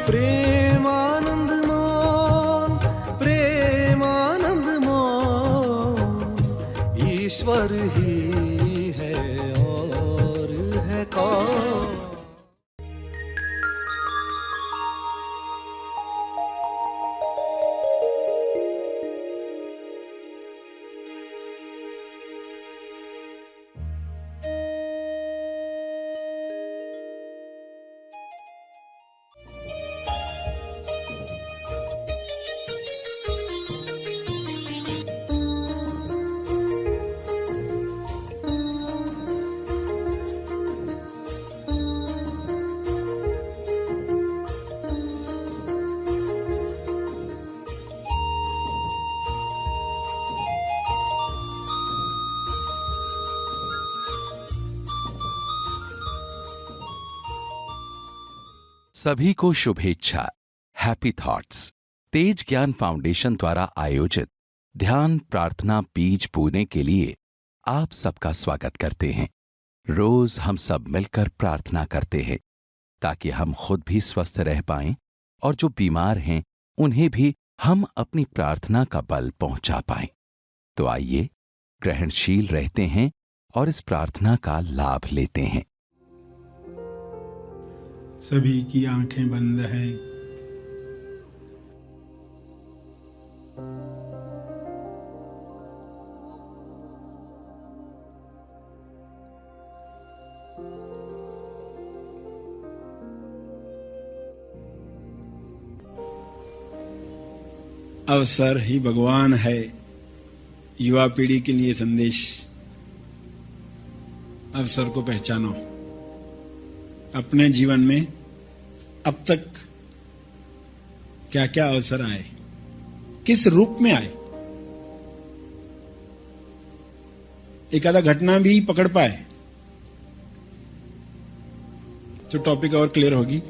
प्रेमानंद मोन, प्रेमानंद मोन, ईश्वर ही है और है कौन। सभी को शुभेच्छा। हैप्पी थॉट्स तेज ज्ञान फाउंडेशन द्वारा आयोजित ध्यान प्रार्थना बीज बोने के लिए आप सबका स्वागत करते हैं। रोज हम सब मिलकर प्रार्थना करते हैं ताकि हम खुद भी स्वस्थ रह पाएं और जो बीमार हैं उन्हें भी हम अपनी प्रार्थना का बल पहुंचा पाएं। तो आइए ग्रहणशील रहते हैं और इस प्रार्थना का लाभ लेते हैं। सभी की आंखें बंद हैं। अवसर ही भगवान है, युवा पीढ़ी के लिए संदेश। अवसर को पहचानो। अपने जीवन में अब तक क्या क्या अवसर आए, किस रूप में आए, एक आधा घटना भी पकड़ पाए तो टॉपिक और क्लियर होगी।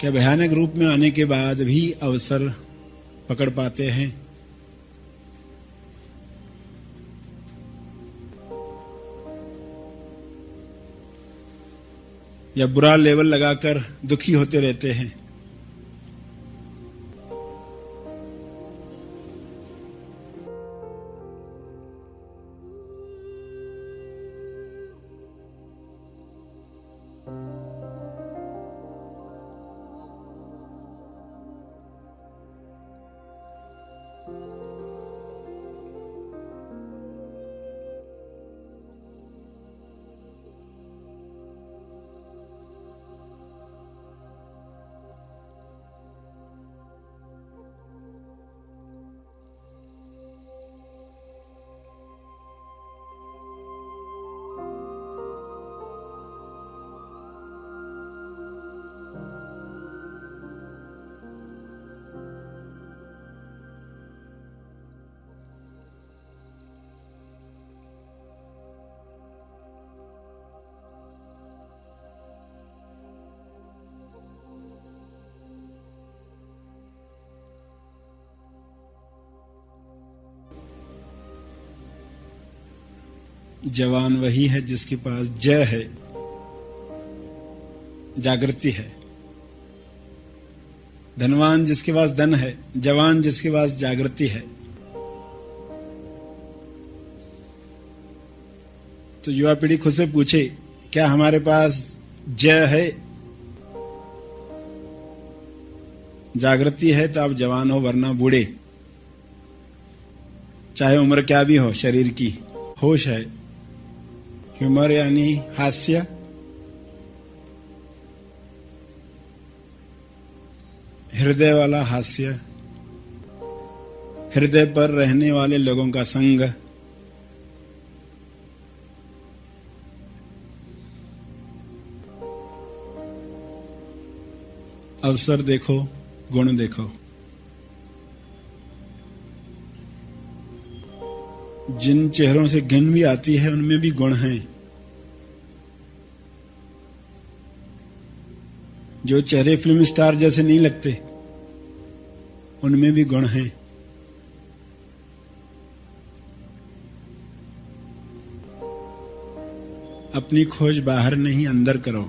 क्या भयानक रूप में आने के बाद भी अवसर पकड़ पाते हैं? या बुरा लेवल लगाकर दुखी होते रहते हैं? जवान वही है जिसके पास जय है, जागृति है। धनवान जिसके पास धन है, जवान जिसके पास जागृति है। तो युवा पीढ़ी खुद से पूछे, क्या हमारे पास जय है? जागृति है तो आप जवान हो, वरना बूढ़े, चाहे उम्र क्या भी हो शरीर की। होश है, ह्यूमर यानी हास्य, हृदय वाला हास्य, हृदय पर रहने वाले लोगों का संग, अवसर देखो, गुण देखो। जिन चेहरों से घिन भी आती है उनमें भी गुण हैं। जो चेहरे फिल्म स्टार जैसे नहीं लगते उनमें भी गुण हैं। अपनी खोज बाहर नहीं अंदर करो।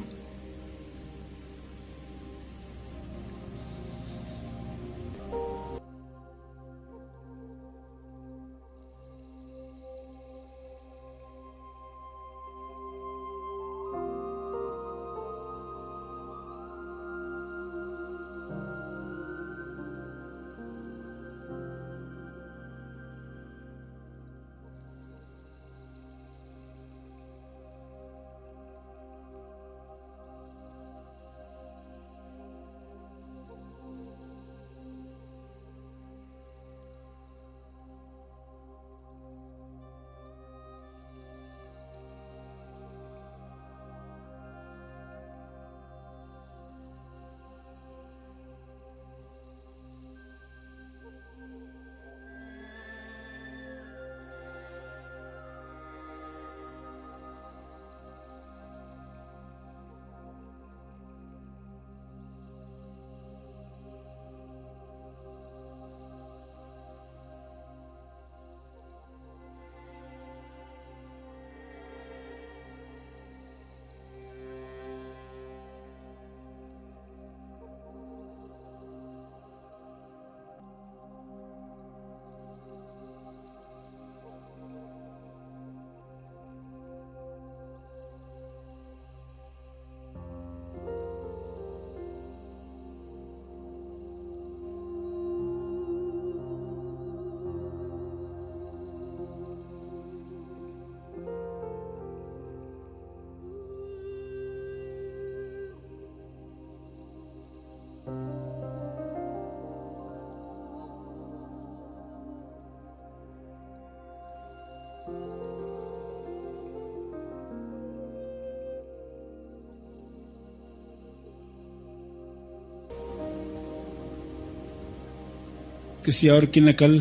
किसी और की नकल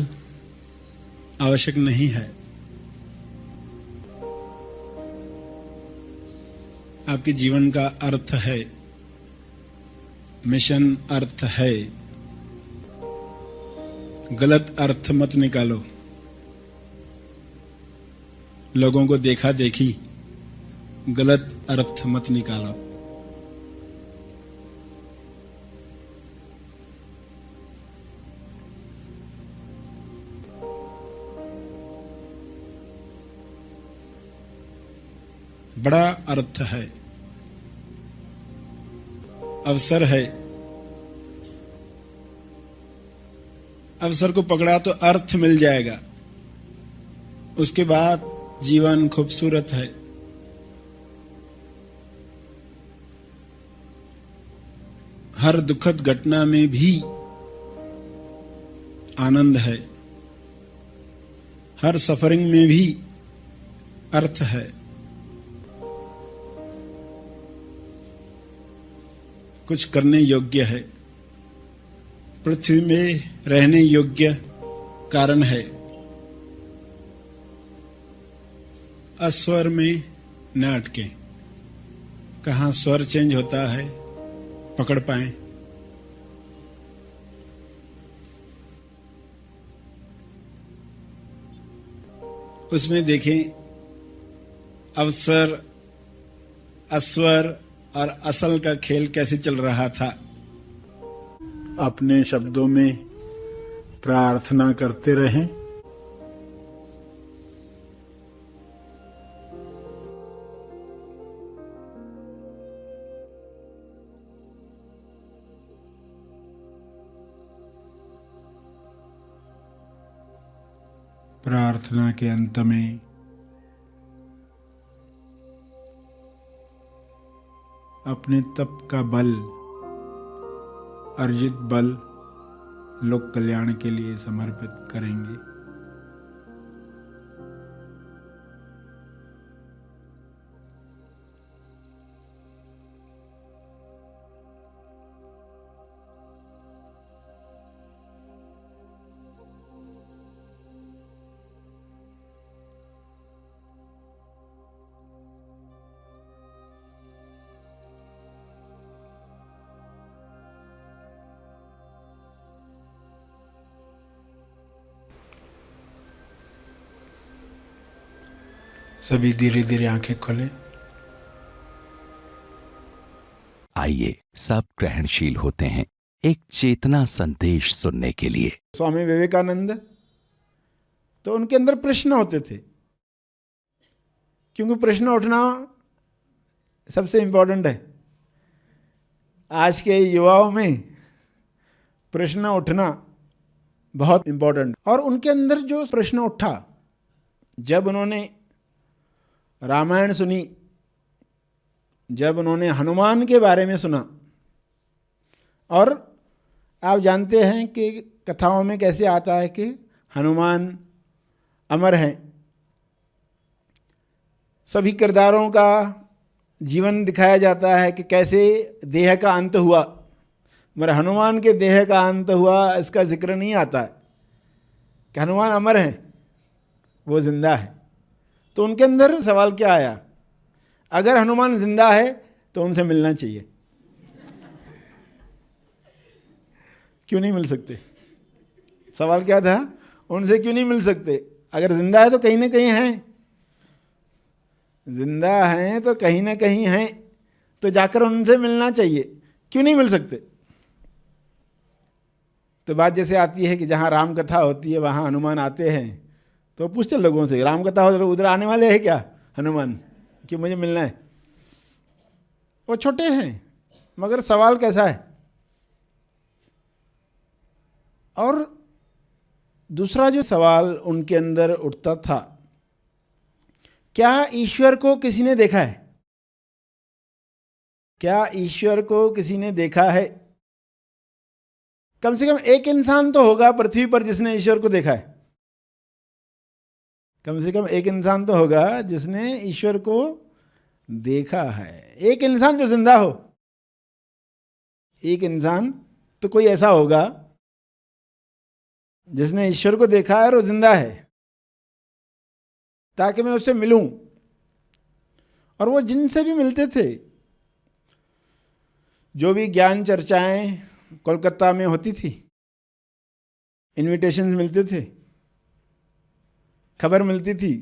आवश्यक नहीं है। आपके जीवन का अर्थ है, मिशन अर्थ है। गलत अर्थ मत निकालो। लोगों को देखा देखी गलत अर्थ मत निकालो। बड़ा अर्थ है, अवसर है। अवसर को पकड़ा तो अर्थ मिल जाएगा, उसके बाद जीवन खूबसूरत है। हर दुखद घटना में भी आनंद है, हर सफरिंग में भी अर्थ है। कुछ करने योग्य है, पृथ्वी में रहने योग्य कारण है। अस्वर में न अटके। कहाँ स्वर चेंज होता है पकड़ पाए। उसमें देखें अवसर, अस्वर और असल का खेल कैसे चल रहा था। अपने शब्दों में प्रार्थना करते रहें। प्रार्थना के अंत में अपने तप का बल, अर्जित बल लोक कल्याण के लिए समर्पित करेंगे। सभी धीरे धीरे आंखें खोलें। आइए सब ग्रहणशील होते हैं एक चेतना संदेश सुनने के लिए। स्वामी विवेकानंद, तो उनके अंदर प्रश्न होते थे, क्योंकि प्रश्न उठना सबसे इंपॉर्टेंट है। आज के युवाओं में प्रश्न उठना बहुत इंपॉर्टेंट। और उनके अंदर जो प्रश्न उठा, जब उन्होंने रामायण सुनी, जब उन्होंने हनुमान के बारे में सुना, और आप जानते हैं कि कथाओं में कैसे आता है कि हनुमान अमर हैं, सभी किरदारों का जीवन दिखाया जाता है कि कैसे देह का अंत हुआ, मगर हनुमान के देह का अंत हुआ इसका जिक्र नहीं आता है कि हनुमान अमर हैं, वो जिंदा है। तो उनके अंदर सवाल क्या आया, अगर हनुमान जिंदा है तो उनसे मिलना चाहिए, क्यों नहीं मिल सकते? सवाल क्या था, उनसे क्यों नहीं मिल सकते? अगर जिंदा है तो कहीं ना कहीं हैं, जिंदा हैं तो कहीं ना कहीं हैं, तो जाकर उनसे मिलना चाहिए, क्यों नहीं मिल सकते? तो बात जैसे आती है कि जहाँ राम कथा होती है वहाँ हनुमान आते हैं, तो पूछते लोगों से, राम कथा हो उधर आने वाले हैं क्या हनुमान, कि मुझे मिलना है? वो छोटे हैं, मगर सवाल कैसा है। और दूसरा जो सवाल उनके अंदर उठता था, क्या ईश्वर को किसी ने देखा है? क्या ईश्वर को किसी ने देखा है? कम से कम एक इंसान तो होगा पृथ्वी पर जिसने ईश्वर को देखा है। कम से कम एक इंसान तो होगा जिसने ईश्वर को देखा है। एक इंसान जो जिंदा हो, एक इंसान तो कोई ऐसा होगा जिसने ईश्वर को देखा है और वो जिंदा है, ताकि मैं उससे मिलूं। और वो जिनसे भी मिलते थे, जो भी ज्ञान चर्चाएं कोलकाता में होती थी, इनविटेशंस मिलते थे, खबर मिलती थी,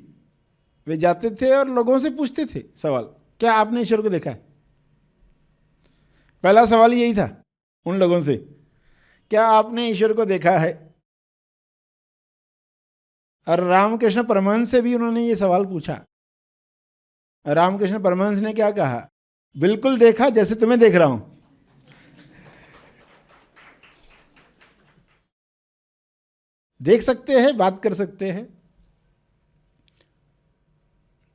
वे जाते थे और लोगों से पूछते थे सवाल, क्या आपने ईश्वर को देखा है? पहला सवाल यही था उन लोगों से, क्या आपने ईश्वर को देखा है? और रामकृष्ण परमहंस से भी उन्होंने ये सवाल पूछा। रामकृष्ण परमहंस ने क्या कहा, बिल्कुल देखा, जैसे तुम्हें देख रहा हूं। देख सकते हैं, बात कर सकते हैं,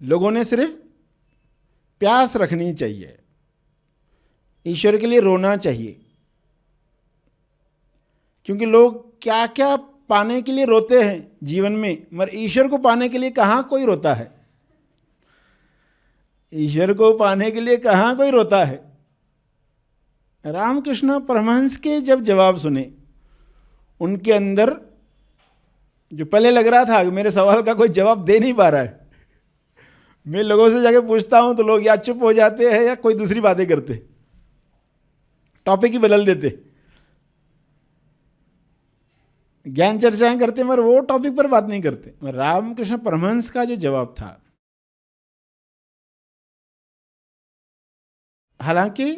लोगों ने सिर्फ प्यास रखनी चाहिए, ईश्वर के लिए रोना चाहिए। क्योंकि लोग क्या क्या पाने के लिए रोते हैं जीवन में, मगर ईश्वर को पाने के लिए कहाँ कोई रोता है? ईश्वर को पाने के लिए कहाँ कोई रोता है? रामकृष्ण परमहंस के जब जवाब सुने, उनके अंदर जो पहले लग रहा था कि मेरे सवाल का कोई जवाब दे नहीं पा रहा है, मैं लोगों से जाके पूछता हूं तो लोग या चुप हो जाते हैं या कोई दूसरी बातें करते, टॉपिक ही बदल देते, ज्ञान चर्चाएं करते, मगर वो टॉपिक पर बात नहीं करते। रामकृष्ण परमहंस का जो जवाब था, हालांकि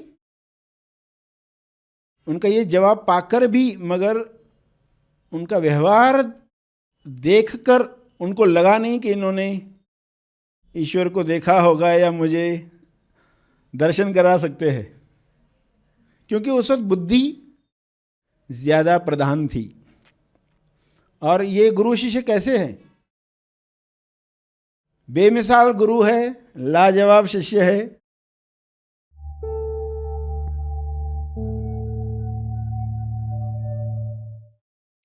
उनका ये जवाब पाकर भी, मगर उनका व्यवहार देखकर उनको लगा नहीं कि इन्होंने ईश्वर को देखा होगा या मुझे दर्शन करा सकते हैं, क्योंकि उस वक्त बुद्धि ज्यादा प्रधान थी। और ये गुरु शिष्य कैसे हैं, बेमिसाल गुरु है, लाजवाब शिष्य है।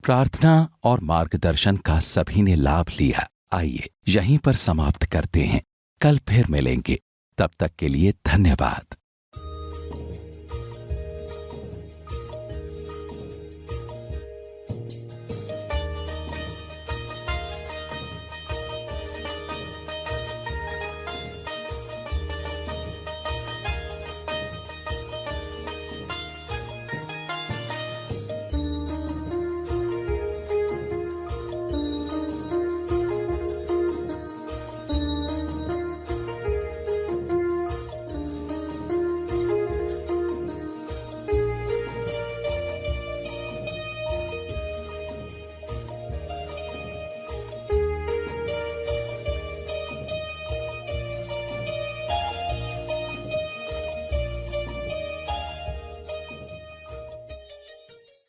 प्रार्थना और मार्गदर्शन का सभी ने लाभ लिया। आइए यहीं पर समाप्त करते हैं, कल फिर मिलेंगे। तब तक के लिए धन्यवाद।